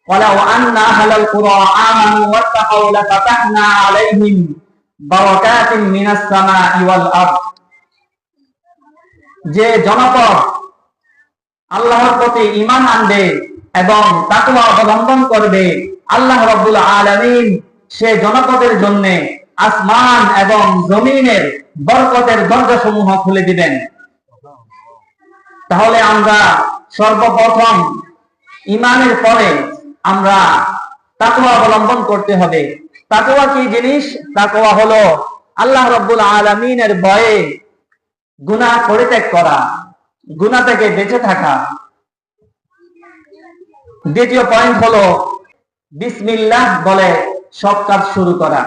ওয়ালাউ আন্না আহলাল কুরা আমানু ওয়াত্তাকাউ লাফাতাহনা আলাইহিম বারাকাতিন মিনাস সামাই ওয়াল আরদ। যে জনপদ আল্লাহর প্রতি ঈমান আনবে এবং তাকওয়া অবলম্বন করবে, আল্লাহ রাব্বুল আলামিন সে জনপদের জন্য আসমান এবং জমিনের বরকতের দরজাসমূহ খুলে দিবেন। তাহলে আমরা সর্বপ্রথম ঈমানের পরে আমরা তাকওয়া অবলম্বন করতে হবে। তাকওয়া কি জিনিস? তাকওয়া হলো আল্লাহ রাব্বুল আলামিনের ভয়ে গুনাহ পরিত্যাগ করা, গুনাহ থেকে বেঁচে থাকা। দ্বিতীয় পয়েন্ট হলো বিসমিল্লাহ বলে সব কাজ শুরু করা।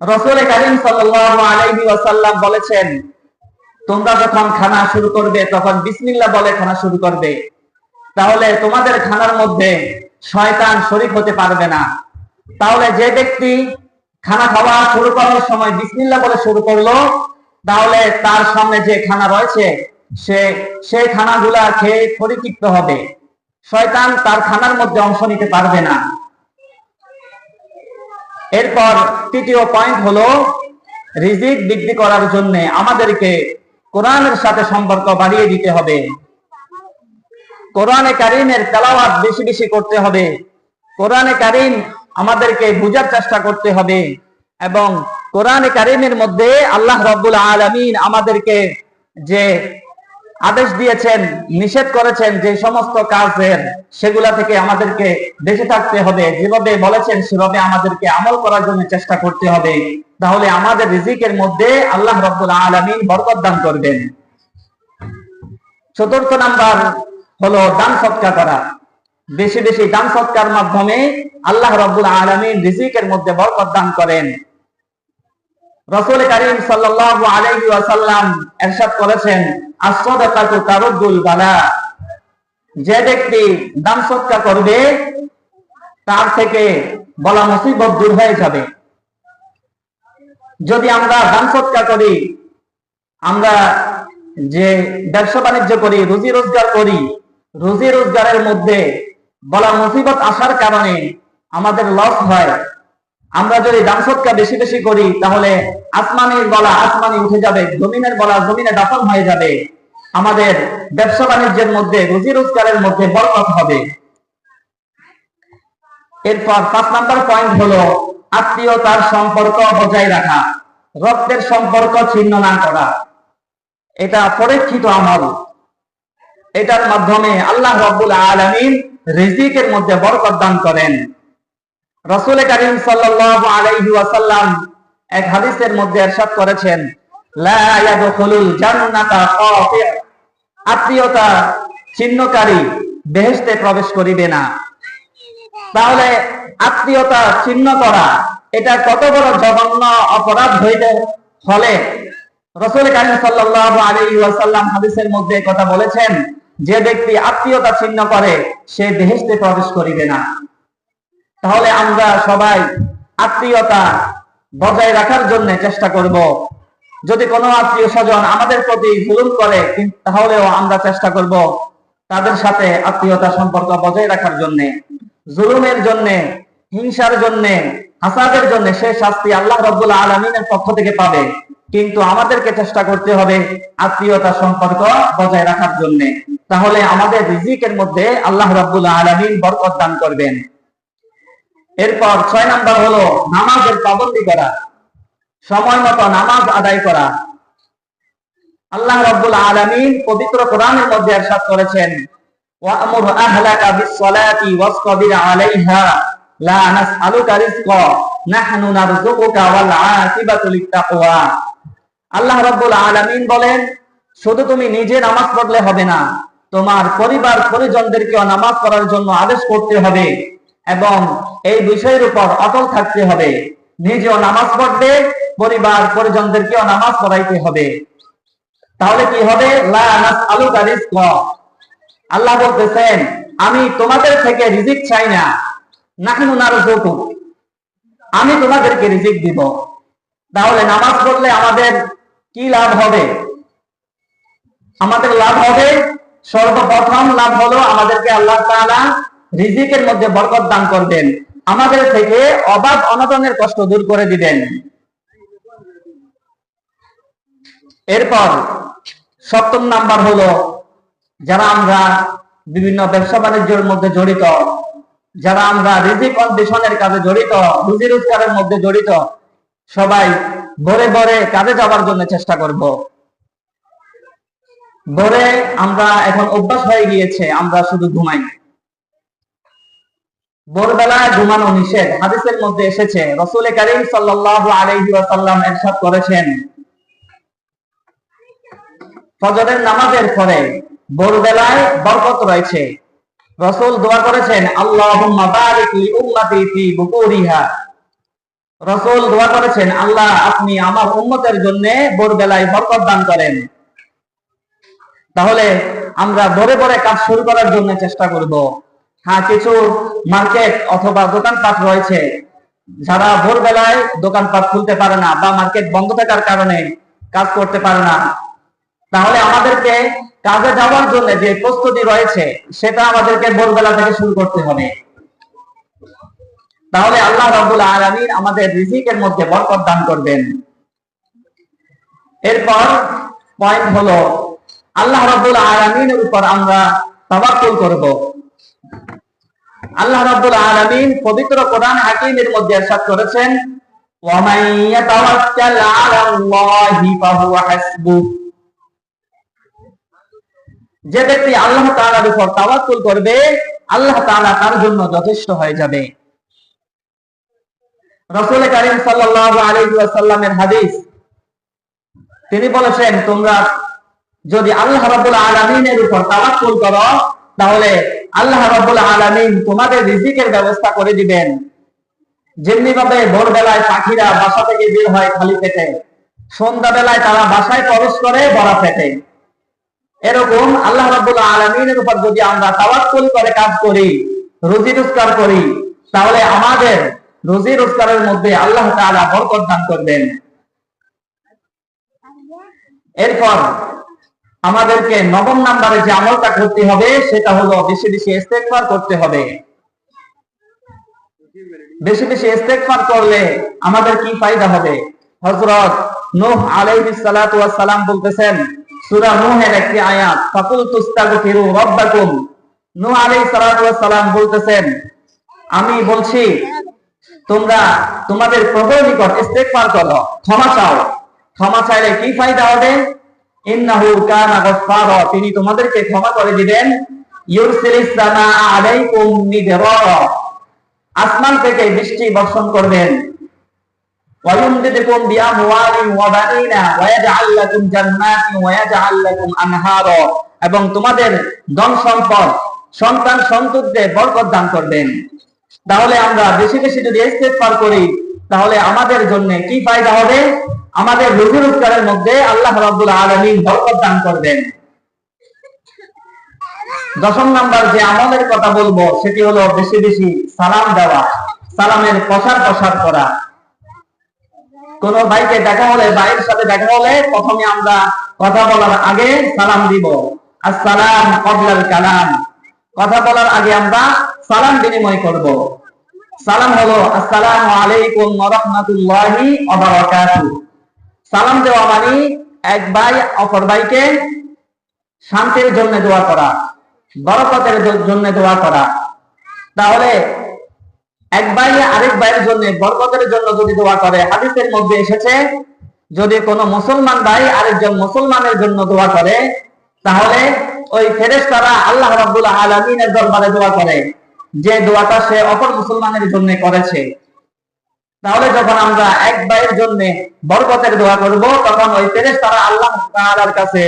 রাসূল কারীম সাল্লাল্লাহু আলাইহি ওয়াসাল্লাম বলেছেন, তোমরা যখন খানা শুরু করবে তখন বিসমিল্লাহ বলে খানা শুরু করবে, তাহলে তোমাদের খানার মধ্যে শয়তান শরীক হতে পারবে না। তাহলে যে ব্যক্তি খানা খাওয়া শুরু করার সময় বিসমিল্লাহ বলে শুরু করলো, তাহলে তার সামনে যে খানা রয়েছে সেই খানাগুলা খেয়ে পরিতৃপ্ত হবে, শয়তান তার খানার মধ্যে অংশ নিতে পারবে না। এরপর তৃতীয় পয়েন্ট হলো রিজিক বৃদ্ধি করার জন্য আমাদেরকে কোরআনের সাথে সম্পর্ক বাড়িয়ে দিতে হবে। কোরআনে কারীমের তেলাওয়াত বেশি বেশি করতে হবে। কোরআনে কারীম আমাদেরকে বুঝার চেষ্টা করতে হবে এবং কোরআনে কারীমের মধ্যে আল্লাহ রাব্বুল আলামিন আমাদেরকে যে আদেশ দিয়েছেন, নিষেধ করেছেন যে সমস্ত কাজের, সেগুলা থেকে আমাদেরকে বেঁচে থাকতে হবে। যেভাবে বলেছেন সেভাবে আমাদেরকে আমল করার জন্য চেষ্টা করতে হবে। তাহলে আমাদের রিজিকের মধ্যে আল্লাহ রাব্বুল আলামিন বরকত দান করবেন। চতুর্থ নাম্বার হলো দান সদকা করা। বেশি বেশি দান সদকার মাধ্যমে আল্লাহ রাব্বুল আলামিন রিজিকের মধ্যে বরকত দান করেন। রাসূল কারীম সাল্লাল্লাহু আলাইহি ওয়াসাল্লাম ইরশাদ করেছেন, আস-সাদাকাতু তারুদ্দুল বালা। যে ব্যক্তি দান সদকা করবে তার থেকে বলা মুসিবত দূর হয়ে যাবে। যদি আমরা দান সদকা করি, আমরা যে ব্যবসা বাণিজ্য করি, রুজি রোজগার করি, রুজি রোজগারের মধ্যে বলা মুসিবত আসার কারণে আমাদের লস হয়। আমরা যদি দান সদকা বেশি বেশি করি, তাহলে আসমানের বলা আসমানে উঠে যাবে, জমিনের বলা জমিনে দাফন হয়ে যাবে। আমাদের ব্যবসা বাণিজ্যের মধ্যে, রুজি রোজগারের মধ্যে বরকত হবে। এরপর 5 নাম্বার পয়েন্ট হলো আত্মীয়তার সম্পর্ক বজায় রাখা, রক্তের সম্পর্ক ছিন্ন না করা। এটা পরীক্ষিত আমল। এটার মাধ্যমে আল্লাহ রাব্বুল আলামিন রিজিকের মধ্যে বরকত দান করেন। রাসূল কারীম সাল্লাল্লাহু আলাইহি ওয়াসাল্লাম এক হাদিসের মধ্যে ইরশাদ করেছেন, লা ইয়াদখুলুল জান্নাতা কাতি'। আত্মীয়তা ছিন্নকারী বেহেশতে প্রবেশ করিবে না। তাহলে আত্মীয়তা ছিন্ন করা এটা কত বড় জঘন্য অপরাধ হইতে হলে রাসূল কারীম সাল্লাল্লাহু আলাইহি ওয়াসাল্লাম হাদিসের মধ্যে কথা বলেছেন, যে ব্যক্তি আত্মীয়তা ছিন্ন করে সে বেহেশতে প্রবেশ করিবে না। তাহলে আমরা সবাই আত্মীয়তা বজায় রাখার জন্য চেষ্টা করব। যদি কোনো আত্মীয় স্বজন আমাদের প্রতি জুলুম করে, তাহলেও আমরা চেষ্টা করব তাদের সাথে আত্মীয়তা সম্পর্ক বজায় রাখার জন্য। জুলুমের জন্য, হিংসার জন্য, হাসাদের জন্য সে শাস্তি আল্লাহ রাব্বুল আলামিনের পক্ষ থেকে পাবে, কিন্তু আমাদেরকে চেষ্টা করতে হবে আত্মীয়তা সম্পর্ক বজায় রাখার জন্য। তাহলে আমাদের রিজিকের মধ্যে আল্লাহ রাব্বুল আলামিন বরকত দান করবেন। এরপর 6 নাম্বার হলো নামাজের পাবন্দি করা, সময় মতো নামাজ আদায় করা। আল্লাহ রাব্বুল আলামিন পবিত্র কোরআনের মধ্যে ইরশাদ করেছেন, ওয়া'মুর আহলাকা বিস-সালাতি ওয়াসতাবির আলাইহা লা নাসআলুকা রিজকা নাহনু নারযুকুকা ওয়াল আকিবাতু লিত-তাকওয়া। আল্লাহ রাব্বুল আলামিন বলেন, শুধু তুমি নিজে নামাজ পড়লে হবে না, তোমার পরিবার পরিজনদেরকেও নামাজ পড়ার জন্য আদেশ করতে হবে এবং এই বিষয়ের উপর অটল থাকতে হবে। নিজেও নামাজ পড়বে, পরিবার পরিজনদেরকেও নামাজ পড়াইতে হবে। তাহলে কি হবে? লা নাসআলুকা রিজকা। আল্লাহ বলতেছেন, আমি তোমাদের থেকে রিজিক চাই না, নাহনু নারযুকুক, আমি তোমাদেরকে রিজিক দিব। তাহলে নামাজ পড়লে আমাদের কি লাভ হবে? আমাদের লাভ হবে, সর্বপ্রথম লাভ হলো আমাদেরকে আল্লাহ তাআলা রিজিকের মধ্যে বরকত দান করবেন, আমাদের থেকে অভাব অনটনের কষ্ট দূর করে দিবেন। এরপর সপ্তম নাম্বার হলো, যারা আমরা বিভিন্ন ব্যবসা বাণিজ্যের মধ্যে জড়িত, যারা আমরা রিজিক অন্বেষণের কাজে জড়িত, রুজি রোজগারের মধ্যে জড়িত, সবাই ভোরে ভোরে কাজে যাওয়ার জন্য চেষ্টা করব। ভোরে আমরা এখন অভ্যাস হয়ে গিয়েছে, আমরা শুধু ঘুমাই। ভোরবেলায় ঘুমানো নিষেধ, হাদিসের মধ্যে এসেছে। রাসূল কারীম সাল্লাল্লাহু আলাইহি ওয়াসাল্লাম ইরশাদ করেছেন, ফজরের নামাজের পরে ভোরবেলায় বরকত রয়েছে। রাসূল দোয়া করেছেন, আল্লাহুম্মা বারিক লি উম্মতি ফি বুকুরিহা। রাসূল দোয়া করেছেন, আল্লাহ আপনি আমার উম্মতের জন্য ভোরবেলায় বরকত দান করেন। তাহলে আমরা ভোরে ভোরে কাজ শুরু করার জন্য চেষ্টা করব। হ্যাঁ, কিছু মার্কেট অথবা দোকানপাট রয়েছে, যারা ভোরবেলায় দোকানপাট খুলতে পারে না বা মার্কেট বন্ধ থাকার কারণে কাজ করতে পারে না, তাহলে আমাদেরকে কাজে যাওয়ার জন্য যে প্রস্তুতি রয়েছে সেটা আমাদেরকে ভোরবেলা থেকে শুরু করতে হবে। তাহলে আল্লাহ রাব্বুল আলামিন আমাদের রিজিকের মধ্যে বরকত দান করবেন। এরপর পয়েন্ট হলো, আল্লাহ রাব্বুল আলামিনের উপর আমরা তাওয়াক্কুল করব। আল্লাহ রাব্বুল আলামিন পবিত্র কোরআন হাকিমের মধ্যে ইরশাদ করেছেন, ওয়া মান ইয়াতাওয়াক্কাল আলাল্লাহি ফাহুয়া হাসবুহ। যে ব্যক্তি আল্লাহ তাআলার উপর তাওয়াক্কুল করবে, আল্লাহ তাআলা তার জন্য যথেষ্ট হয়ে যাবে। রাসূল কারীম সাল্লাল্লাহু আলাইহি ওয়াসাল্লামের হাদিস, তিনি বলেছেন, তোমরা যদি আল্লাহ রাব্বুল আলামিনের উপর তাওয়াক্কুল করো, তাহলে আল্লাহ রাব্বুল আলামিন তোমাদের রিজিকের ব্যবস্থা করে দিবেন। যেমনি ভাবে ভোরবেলায় পাখিরা বাসা থেকে বের হয় খালি পেটে, সন্ধ্যাবেলায় তারা বাসায় প্রবেশ করে ভরা পেটে, এরকম আল্লাহ রাব্বুল আলামিনের উপর যদি আমরা তাওয়াক্কুল করে কাজ করি, রুজি রোজগার করি, তাহলে আমাদের রুজি রোজগারের মধ্যে আল্লাহ তাআলা বরকত দান করবেন। এরপর আমাদেরকে নবম নম্বরে যে আমলটা করতে হবে সেটা হলো বেশি বেশি ইস্তেগফার করতে হবে। বেশি বেশি ইস্তেগফার করলে আমাদের কি ফায়দা হবে? হযরত নূহ আলাইহিস সালাতু ওয়াস সালাম বলতেছেন, সূরা নূহের একটি আয়াত, ফাকুল তুস্তাগফিরু রাব্বাকুম। নূহ আলাইহিস সালাতু ওয়াস সালাম বলতেছেন, আমি বলছি তোমরা তোমাদের প্রভুর নিকট ইস্তেগফার করো, ক্ষমা চাও। ক্ষমা চাইলে কি ফায়দা হবে? ইন্নাহু কানা গফফারা, তিনি তোমাদেরকে ক্ষমা করে দিবেন। ইউরসিলিস সামাআ আলাইকুম মিদরারা, আসমান থেকে বৃষ্টি বর্ষণ করবেন। ওয়া ইউমদিদুকুম বিআমওয়ালিন ওয়া বানিনা ওয়া ইয়াজআল লাকুম জান্নাতিন ওয়া ইয়াজআল লাকুম আনহারা, এবং তোমাদের ধন সম্পদ, সন্তান সন্ততিতে বরকত দান করবেন। তাহলে আমরা বেশি বেশি যদি ইস্তেগফার করি, তাহলে আমাদের জন্য কি ফায়দা হবে? আমাদের রুজি রোজগারের মধ্যে আল্লাহ রাব্বুল আলামিন বরকত দান করবেন। দশম নাম্বার যে আমলের কথা বলবো সেটি হলো বেশি বেশি সালাম দেওয়া, সালামের প্রসার প্রসার করা। কোন ভাইকে দেখা হলে, ভাইয়ের সাথে দেখা হলে প্রথমে আমরা কথা বলার আগে সালাম দিব, আসসালাম ক্বাবলাল কালাম। কথা বলার আগে আমরা সালাম বিনিময় করব। সালাম হলো আসসালামু আলাইকুম ওয়া রাহমাতুল্লাহি ওয়া বারাকাতুহু। সালাম দেওয়া মানে এক ভাই অপর ভাইকে শান্তির জন্য দোয়া করা, বরকতের জন্য দোয়া করা। তাহলে এক ভাই আরেক ভাইয়ের জন্য বরকতের জন্য যদি দোয়া করে, হাদিসের মধ্যে এসেছে, যদি কোনো মুসলমান ভাই আরেকজন মুসলমানের জন্য দোয়া করে, তাহলে ওই ফেরেশতারা আল্লাহ রাব্বুল আলামিনের দরবারে দোয়া করে যে দোয়াটা সে অপর মুসলমানের জন্য করেছে। তাহলে যখন আমরা এক ভাইয়ের জন্য বরকতের দোয়া করব, তখন ওই ফেরেশতারা আল্লাহ তাআলার কাছে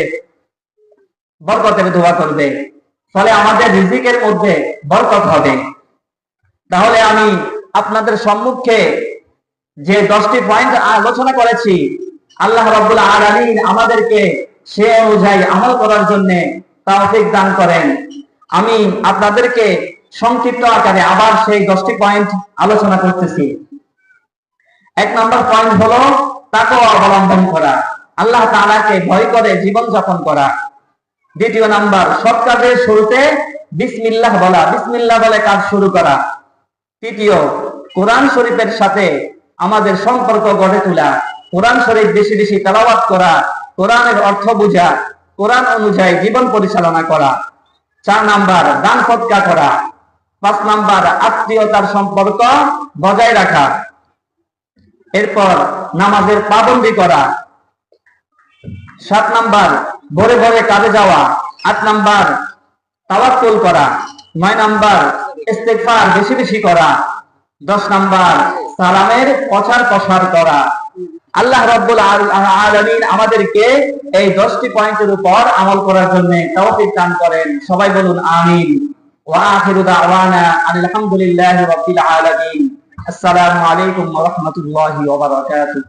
বরকতের দোয়া করবে, ফলে আমাদের রিজিকের মধ্যে বরকত হবে। তাহলে আমি আপনাদের সম্মুখে যে 10টি পয়েন্ট আলোচনা করেছি, আল্লাহ রাব্বুল আলামিন আমাদেরকে সে অনুযায়ী আমল করার জন্য তৌফিক দান করেন। আমি আপনাদেরকে সংক্ষিপ্ত আকারে আবার সেই 10টি পয়েন্ট আলোচনা করতেছি। 1 নম্বর পয়েন্ট হলো তাকওয়া অবলম্বন করা, আল্লাহ তাআলাকে ভয় করে জীবন যাপন করা। দ্বিতীয় নাম্বার, সব কাজের শুরুতে বিসমিল্লাহ বলা, বিসমিল্লাহ বলে কাজ শুরু করা। তৃতীয়, কোরআন শরীফের সাথে আমাদের সম্পর্ক গড়ে তোলা, কোরআন শরীফ বেশি বেশি তেলাওয়াত করা, কোরআনের অর্থ বোঝা, কোরআন অনুযায়ী জীবন পরিচালনা করা। 4 নাম্বার, দান সদকা করা। 5 নাম্বার, আত্মীয়তার সম্পর্ক বজায় রাখা। এরপর নামাজের পাবন্দি করা। 7 নাম্বার, ভোরে ভোরে কাজে যাওয়া। 8 নাম্বার, তাওয়াক্কুল করা। 9 নাম্বার, ইস্তেগফার বেশি বেশি করা। 10 নাম্বার, সালামের প্রচার প্রসার করা। আল্লাহ রাব্বুল আলামিন আমাদেরকে এই 10টি পয়েন্টের উপর আমল করার জন্য তৌফিক দান করেন। সবাই বলুন আমিন। ওয়া আখিরু দাওয়ানা আলহামদুলিল্লাহি রাব্বিল আলামিন। আসসালামু আলাইকুম ওয়া রাহমাতুল্লাহি ওয়া বারাকাতুহু।